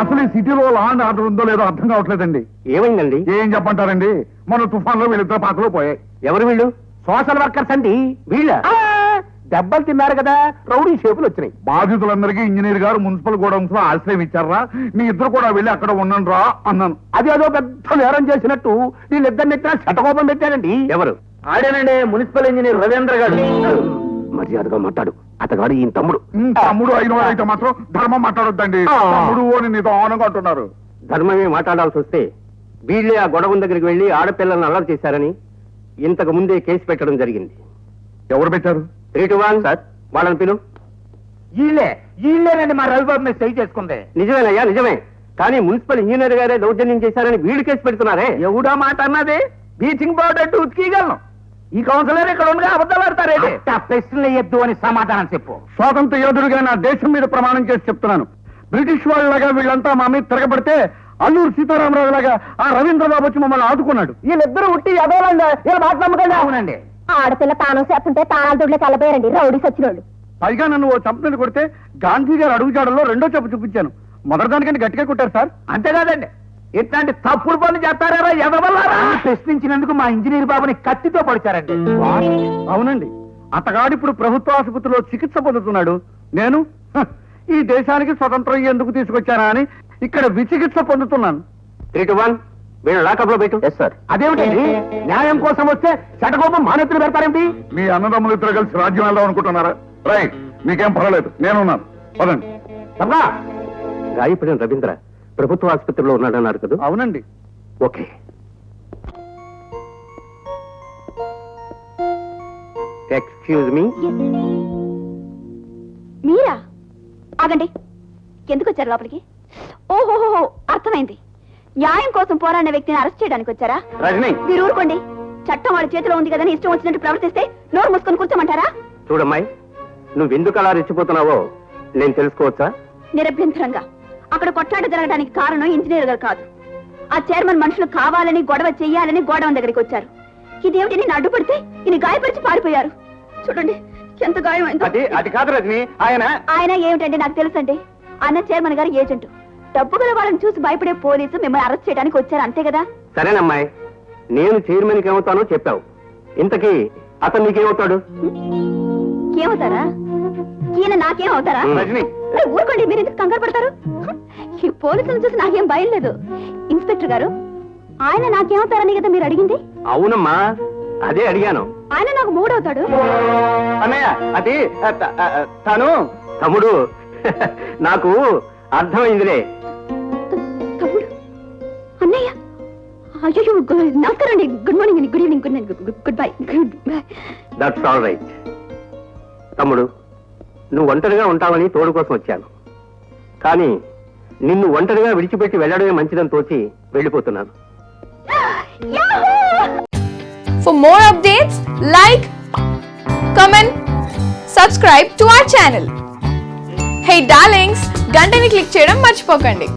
అసలు ఈ సిటీలో లా అండ్ ఆర్డర్ ఉందో లేదో అర్థం కావట్లేదండి. ఏమైందండి? ఏం చెప్పంటారండి, మన తుఫాన్లో వీళ్ళిద్దరు పాకలో పోయాయి. ఎవరు వీళ్ళు? సోషల్ వర్కర్స్ అండి. వీళ్ళ దెబ్బలు తిన్నారు కదా, రౌడీ షేపులు వచ్చినాయి. బాధితులందరికీ ఇంజనీర్ గారు మున్సిపల్ గోడౌన్స్ లో ఆశ్రయం ఇచ్చారా, మీ ఇద్దరు కూడా వెళ్ళి అక్కడ ఉండండి రా అన్నాను. అది అదో పెద్ద నేరం చేసినట్టు వీళ్ళిద్దరిని ఎత్తిన శటకోపం పెట్టారండి. ఎవరు? ఆడేనండి మున్సిపల్ ఇంజనీర్ రవీంద్ర గారు. మర్యాదగా మాట్లాడు, అతగాడు ఈయన తమ్ముడు. తమ్ముడు అయిన వాడైతే మాత్రం ధర్మం మాట్లాడొద్దండి. తమ్ముడు అని నీతో ఆనంగా అంటున్నారు. ధర్మమే మాట్లాడాల్సి వస్తే వీళ్ళే ఆ గొడవ దగ్గరికి వెళ్లి ఆడపిల్లలను అల్లరి చేశారని ఇంతకు ముందే కేసు పెట్టడం జరిగింది. ఎవరు పెట్టారు? 3 to 1 సార్, వాళ్ళని పిలు. ఈళ్ళేనండి మా రవిబాబు మీద సై చేసుకుంది. నిజమేనయ్యా, నిజమే. కానీ మున్సిపల్ ఇంజనీర్ గారే దౌర్జన్యం చేశారని వీళ్ళు కేసు పెడుతున్నారే. ఎవడా మాట అన్నది? బీచింగ్ పౌడర్ ఉతికిగలను. ఈ కౌన్సిలర్ ఇక్కడ ఉండగా అబద్ధాలు ఆడతారేంటి? ప్రశ్నలు వేయద్దు అని సమాధానం చెప్పు. స్వాతంత్ర యోధుడిగా నా దేశం మీద ప్రమాణం చేసి చెప్తున్నాను, బ్రిటిష్ వాళ్ళలాగా వీళ్ళంతా మా మీద తిరగబడితే అల్లూరు సీతారామరాజు లాగా ఆ రవీంద్రబాబు వచ్చి మమ్మల్ని ఆదుకున్నాడు. వీళ్ళిద్దరూ ఉట్టి ఎదవాలండి, వీళ్ళ మాట నమ్మకండి. అవునండి, ఆడపిల్ల తాను చేస్తుంటే తాళాల దుడ్లకి వెళ్ళబోయారండి రౌడీస్ వచ్చినోళ్ళు. పైగా నన్ను ఓ చంపని కొడితే గాంధీ గారు అడుగుజాడల్లో రెండో చెప్పు చూపించాను. మొదటి దానికంటే గట్టిగా కొట్టారు సార్. అంతేకాదండి, ఇట్లాంటి తప్పుడు పనులు చేస్తారా ఎదవల్లారా? ప్రశ్నించినందుకు మా ఇంజనీర్ బాబుని కత్తితో పడిచారండి. అవునండి, అతగాడిప్పుడు ప్రభుత్వ ఆసుపత్రిలో చికిత్స పొందుతున్నాడు. నేను ఈ దేశానికి స్వతంత్రం ఎందుకు తీసుకొచ్చానా అని ఇక్కడ విచికిత్స పొందుతున్నాను. 3 to 1 వీళ్ళు లాకప్ లో పెట్టు. సార్. అదేమిటండి, న్యాయం కోసం వస్తే శటకోపం మానెత్తులు పెడతారేమిటి? మీ అన్నదమ్ములు ఇద్దరు కలిసి రాజ్యం వెళ్దాం అనుకుంటున్నారా? రైట్, మీకేం పర్వాలేదు, నేనున్నాను. పదండి. గాయపడిన రవీంద్ర ప్రభుత్వ ఆసుపత్రిలో ఉన్నాడన్నారు కదా? అవునండి. ఓకే. Excuse me. మీరా? ఆగండి, ఎందుకు వచ్చారు లోపలికి? ఓహోహో, అర్థమైంది. న్యాయం కోసం పోరాడిన వ్యక్తిని అరెస్ట్ చేయడానికి వచ్చారా? రజనీ, మీరు ఊరుకోండి. చట్టం వాళ్ళ చేతిలో ఉంది కదని ఇష్టం వచ్చినట్టు ప్రవర్తిస్తే నోరు మూసుకొని కూర్చోమంటారా? చూడమ్మాయి, నువ్వెందుకు అలా రెచ్చిపోతున్నావో నేను తెలుసుకోవచ్చా? నిరభ్యంతరంగా. అక్కడ కొట్లాట జరగడానికి కారణం ఇంజనీర్ గారు కాదు. ఆ చైర్మన్ మనుషులు కావాలని గొడవ చెయ్యాలని గోడౌన్ దగ్గరికి వచ్చారు. ఇదేమిటి, నేను అడ్డుపడితే ఈయన గాయపరిచి పారిపోయారు. చూడండి ఎంత గాయం. అది కాదు రజనీ, ఆయన ఏమిటండి నాకు తెలుసండి. అన్న చైర్మన్ గారు ఏజెంట్. డబ్బు గల వాళ్ళని చూసి భయపడే పోలీసు మిమ్మల్ని అరెస్ట్ చేయడానికి వచ్చారు, అంతే కదా? సరేనమ్మాయి, నేను చైర్మన్ కి ఏమవుతానో చెప్పావు. ఇంతకీ అతను నీకేమవుతాడు? ఏమవుతారా? ఈయన నాకేమవుతారా? రజనీ, ఊరుకోండి, మీరు ఎందుకు కంగారు పడతారు? ఈ పోలీసులను చూసి నాకేం భయం లేదు. ఇన్స్పెక్టర్ గారు, ఆయన నాకేమవుతారని కదా మీరు అడిగింది? అవునమ్మా, అదే అడిగాను. ఆయన నాకు మూడవుతాడు. అన్నయ్య, అది తను తమ్ముడు. నాకు అర్థమైందిలే. తమ్ముడు? అన్నయ్య? అయ్యో, నమస్కారం అండి. Good morning, good evening, good night, good bye, good bye. That's all right. తమ్ముడు, నువ్వు ఒంటరిగా ఉంటావని తోడు కోసం వచ్చాను. కానీ నిన్ను ఒంటరిగా విడిచిపెట్టి వెళ్ళడమే మంచిదని తోచి వెళ్ళిపోతున్నాను. For more updates, like, comment, subscribe to our channel. Hey darlings, గంటని click చేయడం మర్చిపోకండి.